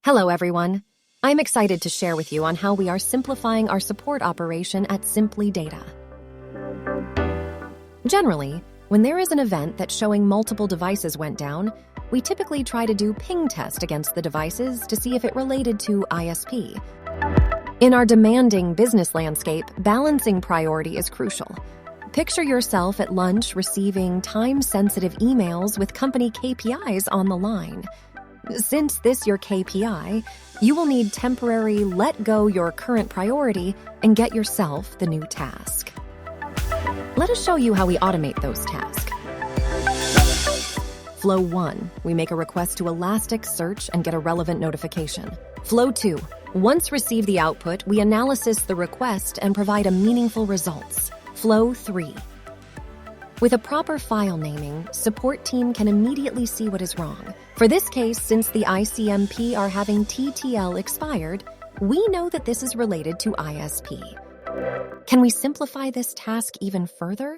Hello, everyone. I'm excited to share with you on how we are simplifying our support operation at simplydata. Generally, when there is an event that's showing multiple devices went down, we typically try to do ping test against the devices to see if it related to ISP. In our demanding business landscape, balancing priority is crucial. Picture yourself at lunch receiving time-sensitive emails with company KPIs on the line. Since this your KPI, you will need temporary let go your current priority and get yourself the new task. Let us show you how we automate those tasks. Flow 1, we make a request to ElasticSearch and get a relevant notification. Flow 2, once receive the output, we analysis the request and provide a meaningful results. Flow 3. With a proper file naming, support team can immediately see what is wrong. For this case, since the ICMP are having TTL expired, we know that this is related to ISP. Can we simplify this task even further?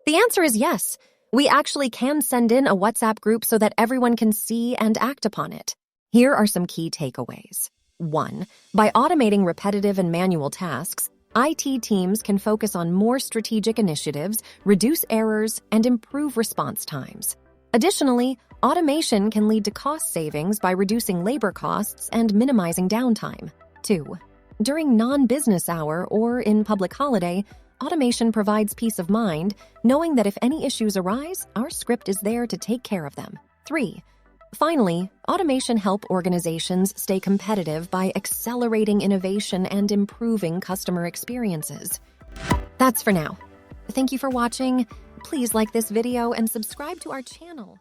The answer is yes. We actually can send in a WhatsApp group so that everyone can see and act upon it. Here are some key takeaways. 1. By automating repetitive and manual tasks, IT teams can focus on more strategic initiatives, reduce errors, and improve response times. Additionally, automation can lead to cost savings by reducing labor costs and minimizing downtime. 2. During non-business hour or in public holiday, automation provides peace of mind, knowing that if any issues arise, our script is there to take care of them. 3. Finally, automation helps organizations stay competitive by accelerating innovation and improving customer experiences. That's for now. Thank you for watching. Please like this video and subscribe to our channel.